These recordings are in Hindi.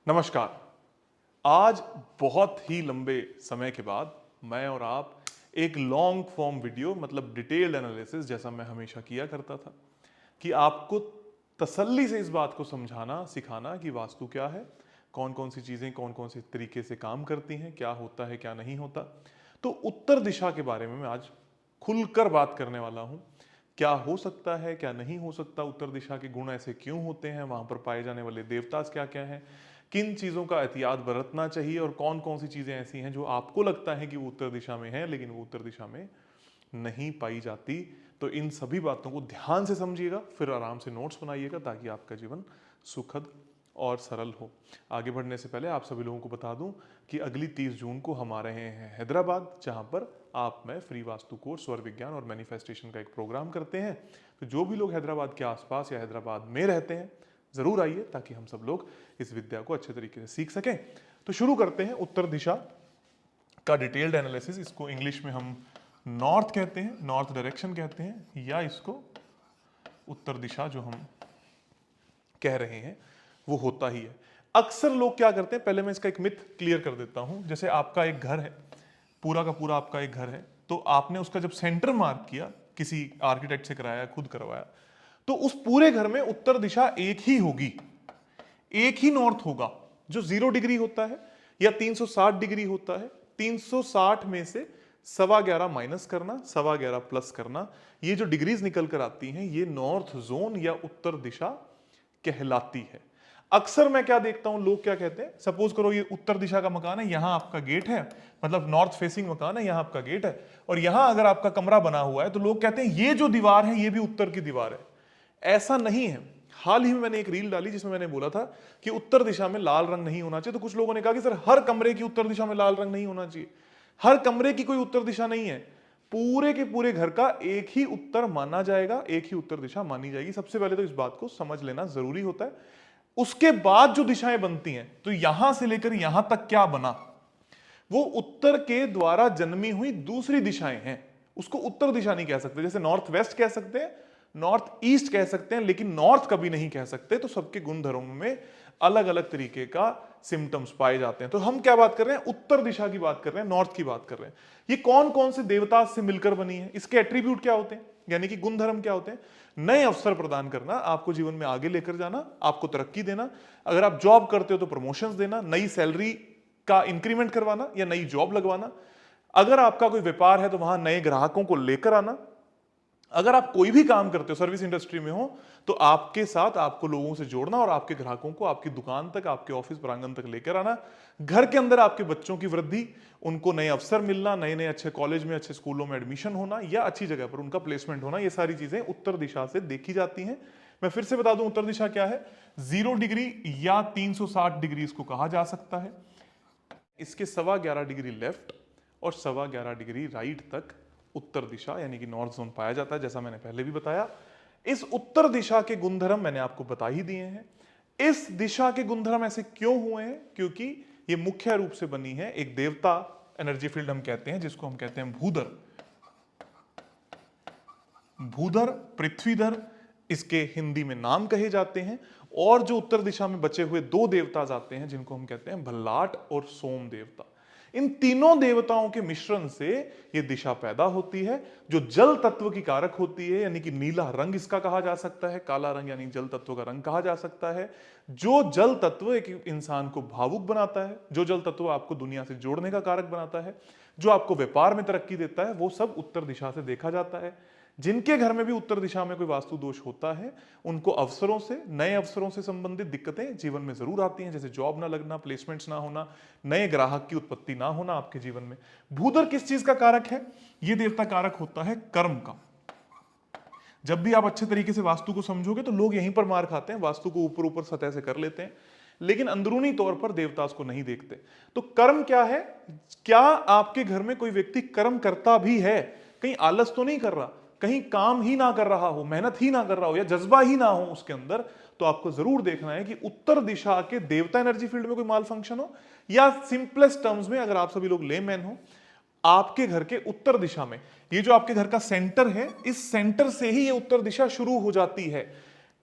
नमस्कार। आज बहुत ही लंबे समय के बाद मैं और आप एक लॉन्ग फॉर्म वीडियो मतलब डिटेल्ड एनालिसिस जैसा मैं हमेशा किया करता था कि आपको तसल्ली से इस बात को समझाना सिखाना कि वास्तु क्या है, कौन कौन सी चीज़ें कौन कौन से तरीके से काम करती हैं, क्या होता है क्या नहीं होता। तो उत्तर दिशा के बारे में मैं आज खुलकर बात करने वाला हूँ। क्या हो सकता है क्या नहीं हो सकता, उत्तर दिशा के गुण ऐसे क्यों होते हैं, वहां पर पाए जाने वाले देवता क्या क्या हैं, किन चीज़ों का एहतियात बरतना चाहिए और कौन कौन सी चीज़ें ऐसी हैं जो आपको लगता है कि वो उत्तर दिशा में है लेकिन वो उत्तर दिशा में नहीं पाई जाती। तो इन सभी बातों को ध्यान से समझिएगा, फिर आराम से नोट्स बनाइएगा ताकि आपका जीवन सुखद और सरल हो। आगे बढ़ने से पहले आप सभी लोगों को बता दूं कि अगली 30 जून को हम आ रहे हैं हैदराबाद, जहां पर आप मैं फ्री वास्तु कोर्स स्वर विज्ञान और मैनिफेस्टेशन का एक प्रोग्राम करते हैं। तो जो भी लोग हैदराबाद के आसपास या हैदराबाद में रहते हैं जरूर आइए ताकि हम सब लोग इस विद्या को अच्छे तरीके से सीख सकें। तो शुरू करते हैं उत्तर दिशा का डिटेल्ड एनालिसिस। इसको इंग्लिश में हम नॉर्थ कहते हैं, नॉर्थ डायरेक्शन कहते हैं, या इसको उत्तर दिशा जो हम कह रहे हैं वो होता ही है। अक्सर लोग क्या करते हैं, पहले मैं इसका एक मिथ क्लियर कर देता हूं। जैसे आपका एक घर है, पूरा का पूरा आपका एक घर है, तो आपने उसका जब सेंटर मार्क किया, किसी आर्किटेक्ट से कराया खुद करवाया, तो उस पूरे घर में उत्तर दिशा एक ही होगी, एक ही नॉर्थ होगा जो 0 डिग्री होता है या 360 डिग्री होता है। 360 में से 11.25 माइनस करना, 11.25 प्लस करना, ये जो डिग्रीज निकल कर आती हैं ये नॉर्थ जोन या उत्तर दिशा कहलाती है। अक्सर मैं क्या देखता हूं, लोग क्या कहते हैं, सपोज करो ये उत्तर दिशा का मकान है, यहां आपका गेट है, मतलब नॉर्थ फेसिंग मकान है, यहां आपका गेट है, और यहां अगर आपका कमरा बना हुआ है तो लोग कहते हैं ये जो दीवार है ये भी उत्तर की दीवार है। ऐसा नहीं है। हाल ही में मैंने एक रील डाली जिसमें मैंने बोला था कि उत्तर दिशा में लाल रंग नहीं होना चाहिए, तो कुछ लोगों ने कहा कि सर हर कमरे की उत्तर दिशा में लाल रंग नहीं होना चाहिए। हर कमरे की कोई उत्तर दिशा नहीं है, पूरे के पूरे घर का एक ही उत्तर माना जाएगा, एक ही उत्तर दिशा मानी जाएगी। सबसे पहले तो इस बात को समझ लेना जरूरी होता है। उसके बाद जो दिशाएं बनती हैं, तो यहां से लेकर यहां तक क्या बना, वो उत्तर के द्वारा जन्मी हुई दूसरी दिशाएं हैं। उसको उत्तर दिशा नहीं कह सकते। जैसे नॉर्थ वेस्ट कह सकते हैं, नॉर्थ ईस्ट कह सकते हैं, लेकिन नॉर्थ कभी नहीं कह सकते। तो सबके गुण धर्मों में अलग अलग तरीके का सिम्टम्स पाए जाते हैं। तो हम क्या बात कर रहे हैं, उत्तर दिशा की बात कर रहे हैं, नॉर्थ की बात कर रहे हैं। ये कौन कौन से देवता से मिलकर बनी है, इसके एट्रीब्यूट क्या होते हैं, यानी कि गुण धर्म क्या होते हैं। नए अवसर प्रदान करना, आपको जीवन में आगे लेकर जाना, आपको तरक्की देना। अगर आप जॉब करते हो तो प्रमोशंस देना, नई सैलरी का इंक्रीमेंट करवाना या नई जॉब लगवाना। अगर आपका कोई व्यापार है तो वहां नए ग्राहकों को लेकर आना। अगर आप कोई भी काम करते हो, सर्विस इंडस्ट्री में हो, तो आपके साथ आपको लोगों से जोड़ना और आपके ग्राहकों को आपकी दुकान तक, आपके ऑफिस प्रांगण तक लेकर आना। घर के अंदर आपके बच्चों की वृद्धि, उनको नए अवसर मिलना, नए नए अच्छे कॉलेज में अच्छे स्कूलों में एडमिशन होना या अच्छी जगह पर उनका प्लेसमेंट होना, ये सारी चीजें उत्तर दिशा से देखी जाती हैं। मैं फिर से बता दूं उत्तर दिशा क्या है। 0 डिग्री या 360 डिग्री इसको कहा जा सकता है। इसके 11.25 डिग्री लेफ्ट और 11.25 डिग्री राइट तक उत्तर दिशा यानी कि नॉर्थ जोन पाया जाता है। जैसा मैंने पहले भी बताया, इस उत्तर दिशा के गुणधर्म मैंने आपको बता ही दिए हैं। इस दिशा के गुणधर्म ऐसे क्यों हुए हैं, क्योंकि ये मुख्य रूप से बनी है एक देवता एनर्जी फील्ड हम कहते हैं, जिसको हम कहते हैं भूधर। भूधर, पृथ्वीधर इसके हिंदी में नाम कहे जाते हैं। और जो उत्तर दिशा में बचे हुए दो देवता आते हैं जिनको हम कहते हैं भल्लाट और सोम देवता। इन तीनों देवताओं के मिश्रण से यह दिशा पैदा होती है, जो जल तत्व की कारक होती है, यानी कि नीला रंग इसका कहा जा सकता है, काला रंग यानी जल तत्व का रंग कहा जा सकता है। जो जल तत्व एक इंसान को भावुक बनाता है, जो जल तत्व आपको दुनिया से जोड़ने का कारक बनाता है, जो आपको व्यापार में तरक्की देता है, वो सब उत्तर दिशा से देखा जाता है। जिनके घर में भी उत्तर दिशा में कोई वास्तु दोष होता है, उनको अवसरों से, नए अवसरों से संबंधित दिक्कतें जीवन में जरूर आती हैं, जैसे जॉब ना लगना, प्लेसमेंट्स ना होना, नए ग्राहक की उत्पत्ति ना होना आपके जीवन में। भूधर किस चीज का कारक है, यह देवता कारक होता है कर्म का। जब भी आप अच्छे तरीके से वास्तु को समझोगे तो लोग यहीं पर मार खाते हैं, वास्तु को ऊपर ऊपर सतह से कर लेते हैं, लेकिन अंदरूनी तौर पर देवता उसको नहीं देखते। तो कर्म क्या है, क्या आपके घर में कोई व्यक्ति कर्म करता भी है, कहीं आलस तो नहीं कर रहा, कहीं काम ही ना कर रहा हो, मेहनत ही ना कर रहा हो, या जज्बा ही ना हो उसके अंदर, तो आपको जरूर देखना है कि उत्तर दिशा के देवता एनर्जी फील्ड में कोई माल फंक्शन हो, या सिंपलेस्ट टर्म्स में अगर आप सभी लोग लेमैन हो, आपके घर के उत्तर दिशा में, ये जो आपके घर का सेंटर है, इस सेंटर से ही ये उत्तर दिशा शुरू हो जाती है।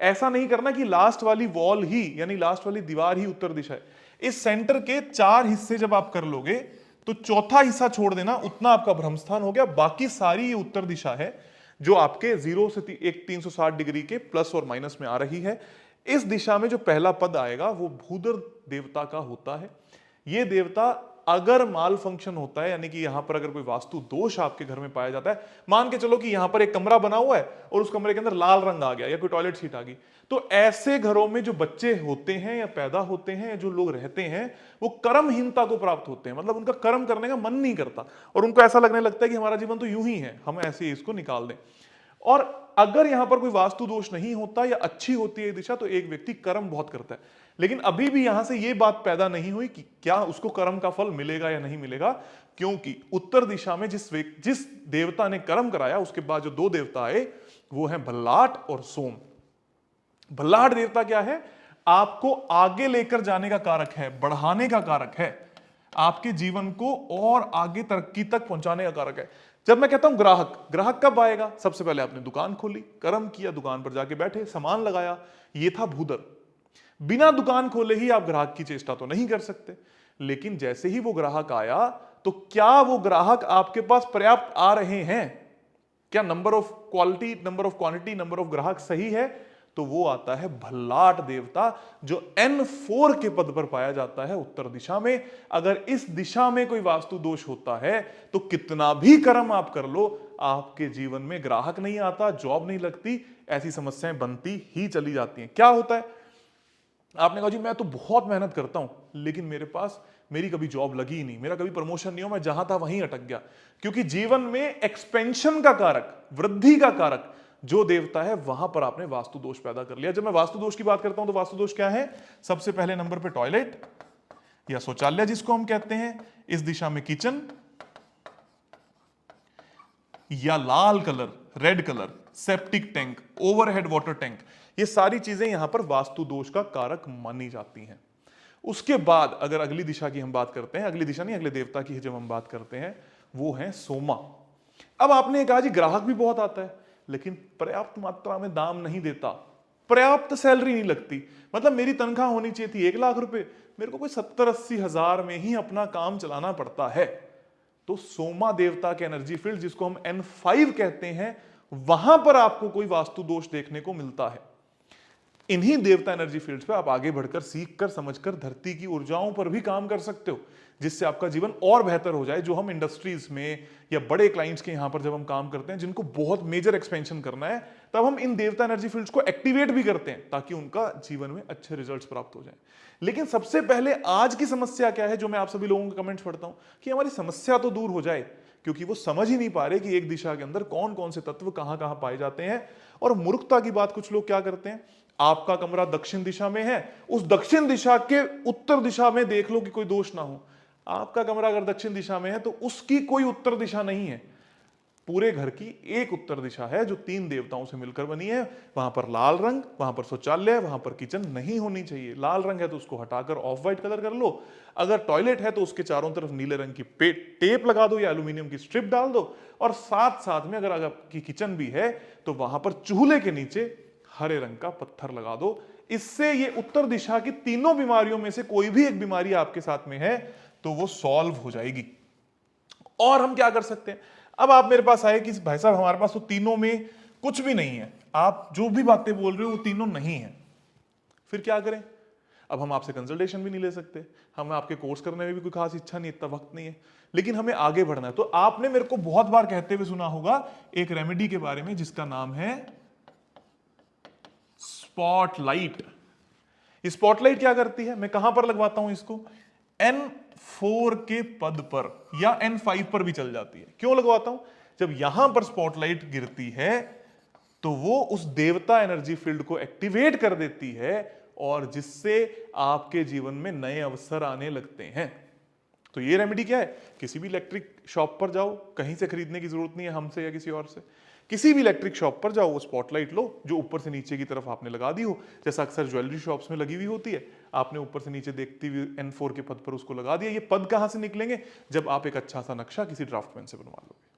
ऐसा नहीं करना कि लास्ट वाली वॉल ही यानी लास्ट वाली दीवार ही उत्तर दिशा है। इस सेंटर के 4 हिस्से जब आप कर लोगे तो चौथा हिस्सा छोड़ देना, उतना आपका भ्रम स्थान हो गया। बाकी सारी ये उत्तर दिशा है जो आपके 0 से एक 360 डिग्री के प्लस और माइनस में आ रही है। इस दिशा में जो पहला पद आएगा वो भूधर देवता का होता है। ये देवता अगर माल फंक्शन होता है, यानी कि यहां पर अगर कोई वास्तु दोष आपके घर में पाया जाता है, मान के चलो कि यहां पर एक कमरा बना हुआ है और उस कमरे के अंदर लाल रंग आ गया या कोई टॉयलेट सीट आ गई, तो ऐसे घरों में जो बच्चे होते हैं या पैदा होते हैं या जो लोग रहते हैं वो कर्महीनता को प्राप्त होते हैं। मतलब उनका कर्म करने का मन नहीं करता और उनको ऐसा लगने लगता है कि हमारा जीवन तो यूं ही है, हम ऐसे ही इसको निकाल दें। और अगर यहां पर कोई वास्तु दोष नहीं होता या अच्छी होती है दिशा, तो एक व्यक्ति कर्म बहुत करता है। लेकिन अभी भी यहां से यह बात पैदा नहीं हुई कि क्या उसको कर्म का फल मिलेगा या नहीं मिलेगा, क्योंकि उत्तर दिशा में जिस देवता ने कर्म कराया उसके बाद जो 2 देवता आए वो हैं भल्लाट और सोम। भल्लाट देवता क्या है? आपको आगे लेकर जाने का कारक है, बढ़ाने का कारक है, आपके जीवन को और आगे तरक्की तक पहुंचाने का कारक है। जब मैं कहता हूं ग्राहक, ग्राहक कब आएगा? सबसे पहले आपने दुकान खोली, कर्म किया, दुकान पर जाके बैठे, सामान लगाया, ये था भूधर। बिना दुकान खोले ही आप ग्राहक की चेष्टा तो नहीं कर सकते, लेकिन जैसे ही वो ग्राहक आया तो क्या वो ग्राहक आपके पास पर्याप्त आ रहे हैं? क्या number of quality, number of quantity, number of ग्राहक सही है? तो वो आता है भल्लाट देवता, जो N4 के पद पर पाया जाता है उत्तर दिशा में। अगर इस दिशा में कोई वास्तु दोष होता है तो कितना भी कर्म आप कर लो, आपके जीवन में ग्राहक नहीं आता, जॉब नहीं लगती, ऐसी समस्याएं बनती ही चली जाती हैं। क्या होता है? आपने कहा जी मैं तो बहुत मेहनत करता हूं लेकिन मेरी कभी जॉब लगी ही नहीं, मेरा कभी प्रमोशन नहीं हो, मैं जहां था वहीं अटक गया। क्योंकि जीवन में एक्सपेंशन का कारक, वृद्धि का कारक जो देवता है, वहां पर आपने वास्तु दोष पैदा कर लिया। जब मैं वास्तु दोष की बात करता हूं तो वास्तु दोष क्या है? सबसे पहले नंबर पे टॉयलेट या शौचालय जिसको हम कहते हैं, इस दिशा में किचन, या लाल colour, red colour, septic tank, overhead water tank, ये सारी चीजें यहां पर वास्तु दोष का कारक मानी जाती हैं। उसके बाद अगर अगली दिशा की हम बात करते हैं, अगली दिशा नहीं, अगले देवता की जब हम बात करते हैं, वो है सोमा। अब आपने कहा जी ग्राहक भी बहुत आता है लेकिन पर्याप्त मात्रा में दाम नहीं देता, पर्याप्त सैलरी नहीं लगती। मतलब मेरी तनख्वाह होनी चाहिए थी 1 लाख रुपए, मेरे को कोई 70-80 हजार में ही अपना काम चलाना पड़ता है। तो सोमा देवता के एनर्जी फील्ड, जिसको हम N5 कहते हैं, वहां पर आपको कोई वास्तु दोष देखने को मिलता है। इन्हीं देवता एनर्जी फील्ड्स पे आप आगे बढ़कर, सीखकर, समझकर धरती की ऊर्जाओं पर भी काम कर सकते हो, जिससे आपका जीवन और बेहतर हो जाए। जो हम इंडस्ट्रीज में या बड़े क्लाइंट्स के यहां पर जब हम काम करते हैं, जिनको बहुत मेजर एक्सपेंशन करना है, तब हम इन देवता एनर्जी फील्ड्स को एक्टिवेट भी करते हैं ताकि उनका जीवन में अच्छे रिजल्ट्स प्राप्त हो जाए। लेकिन सबसे पहले आज की समस्या क्या है, जो मैं आप सभी लोगों के कमेंट्स पढ़ता हूं, कि हमारी समस्या तो दूर हो जाए, क्योंकि वो समझ ही नहीं पा रहे कि एक दिशा के अंदर कौन कौन से तत्व कहां कहां पाए जाते हैं। और मूर्खता की बात कुछ लोग क्या करते हैं, आपका कमरा दक्षिण दिशा में है, उस दक्षिण दिशा के उत्तर दिशा में देख लो कि कोई दोष ना हो। आपका कमरा अगर दक्षिण दिशा में है तो उसकी कोई उत्तर दिशा नहीं है, पूरे घर की एक उत्तर दिशा है जो 3 देवताओं से मिलकर बनी है। वहां पर लाल रंग, वहां पर शौचालय, वहां पर किचन नहीं होनी चाहिए। लाल रंग है तो उसको हटाकर ऑफ व्हाइट कलर कर लो, अगर टॉयलेट है तो उसके चारों तरफ नीले रंग की टेप लगा दो या एल्यूमिनियम की स्ट्रिप डाल दो, और साथ साथ में अगर आपकी किचन भी है तो वहां पर चूल्हे के नीचे हरे रंग का पत्थर लगा दो। इससे ये उत्तर दिशा की तीनों बीमारियों में से कोई भी एक बीमारी आपके साथ में है तो वो सॉल्व हो जाएगी। और हम क्या कर सकते हैं, अब आप मेरे पास आए कि भाई साहब हमारे पास तो तीनों में कुछ भी नहीं है, आप जो भी बातें बोल रहे हो वो तीनों नहीं है, फिर क्या करें? अब हम आपसे कंसल्टेशन भी नहीं ले सकते, हमें आपके कोर्स करने में भी कोई खास इच्छा नहीं, इतना वक्त नहीं है, लेकिन हमें आगे बढ़ना है। तो आपने मेरे को बहुत बार कहते हुए सुना होगा एक रेमेडी के बारे में जिसका नाम है स्पॉटलाइट। स्पॉटलाइट क्या करती है, मैं कहां पर लगवाता हूं इसको? N4 के पद पर या N5 पर भी चल जाती है। क्यों लगवाता हूं? जब यहां पर स्पॉटलाइट गिरती है तो वो उस देवता एनर्जी फील्ड को एक्टिवेट कर देती है और जिससे आपके जीवन में नए अवसर आने लगते हैं। तो ये रेमेडी क्या है, किसी भी इलेक्ट्रिक शॉप पर जाओ, कहीं से खरीदने की जरूरत नहीं है हमसे या किसी और से, किसी भी इलेक्ट्रिक शॉप पर जाओ, वो स्पॉटलाइट लो जो ऊपर से नीचे की तरफ आपने लगा दी हो, जैसा अक्सर ज्वेलरी शॉप्स में लगी हुई होती है, आपने ऊपर से नीचे देखती हुई N4 के पद पर उसको लगा दिया। ये पद कहां से निकलेंगे, जब आप एक अच्छा सा नक्शा किसी ड्राफ्टमैन से बनवा लोगे।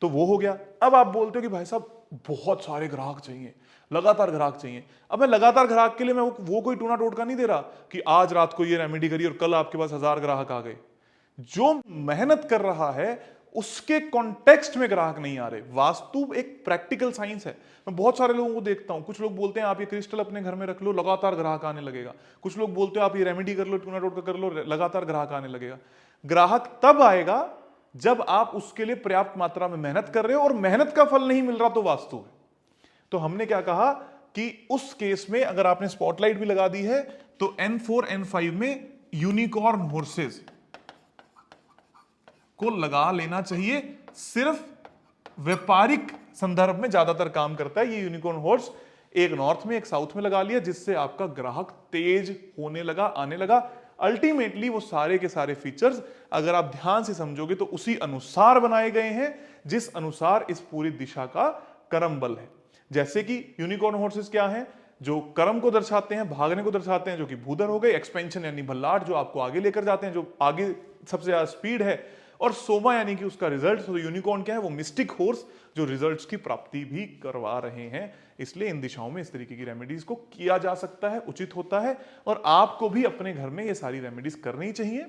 तो वो हो गया। अब आप बोलते हो कि भाई साहब बहुत सारे ग्राहक चाहिए, लगातार ग्राहक चाहिए। अब मैं लगातार ग्राहक के लिए मैं वो कोई टूना टोटका नहीं दे रहा कि आज रात को ये रेमेडी करिए और कल आपके पास 1000 ग्राहक आ गए। जो मेहनत कर रहा है उसके कॉन्टेक्स्ट में ग्राहक नहीं आ रहे। वास्तु एक प्रैक्टिकल साइंस है। मैं बहुत सारे लोगों को देखता हूं, कुछ लोग बोलते हैं आप ये क्रिस्टल अपने घर में रख लो, लगातार ग्राहक आने लगेगा। कुछ लोग बोलते हैं आप ये रेमेडी कर लो, टूना टोटका कर लो, लगातार ग्राहक आने लगेगा। ग्राहक तब आएगा जब आप उसके लिए पर्याप्त मात्रा में मेहनत कर रहे हो, और मेहनत का फल नहीं मिल रहा तो वास्तु है। तो हमने क्या कहा कि उस केस में अगर आपने स्पॉटलाइट भी लगा दी है तो N4 N5 में यूनिकॉर्न हॉर्सेस को लगा लेना चाहिए। सिर्फ व्यापारिक संदर्भ में ज्यादातर काम करता है ये यूनिकॉर्न हॉर्स। एक नॉर्थ में एक साउथ में लगा लिया, जिससे आपका ग्राहक तेज होने लगा, आने लगा। अल्टीमेटली वो सारे के सारे फीचर्स अगर आप ध्यान से समझोगे तो उसी अनुसार बनाए गए हैं जिस अनुसार इस पूरी दिशा का कर्म बल है। जैसे कि यूनिकॉर्न हॉर्सेस क्या हैं, जो कर्म को दर्शाते हैं, भागने को दर्शाते हैं, जो कि भूधर हो गए। एक्सपेंशन यानी भल्लाट, जो आपको आगे लेकर जाते हैं, जो आगे सबसे ज्यादा स्पीड है। और सोमा यानी कि उसका रिजल्ट। तो यूनिकॉर्न क्या है, वो मिस्टिक हॉर्स जो रिजल्ट्स की प्राप्ति भी करवा रहे हैं। इसलिए इन दिशाओं में इस तरीके की रेमेडीज को किया जा सकता है, उचित होता है। और आपको भी अपने घर में ये सारी रेमेडीज करनी चाहिए,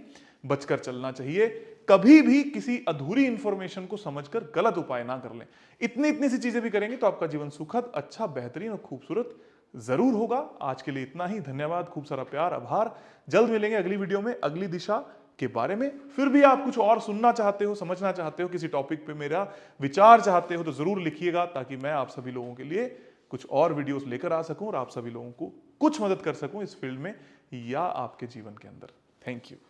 बचकर चलना चाहिए। कभी भी किसी अधूरी इंफॉर्मेशन को समझकर गलत उपाय ना कर लें। इतनी इतनी सी चीजें भी करेंगे तो आपका जीवन सुखद, अच्छा, बेहतरीन और खूबसूरत जरूर होगा। आज के लिए इतना ही। धन्यवाद, खूब सारा प्यार, आभार। जल्द मिलेंगे अगली वीडियो में अगली दिशा के बारे में। फिर भी आप कुछ और सुनना चाहते हो, समझना चाहते हो, किसी टॉपिक पे मेरा विचार चाहते हो तो जरूर लिखिएगा, ताकि मैं आप सभी लोगों के लिए कुछ और वीडियोस लेकर आ सकूं और आप सभी लोगों को कुछ मदद कर सकूं इस फील्ड में या आपके जीवन के अंदर। Thank you.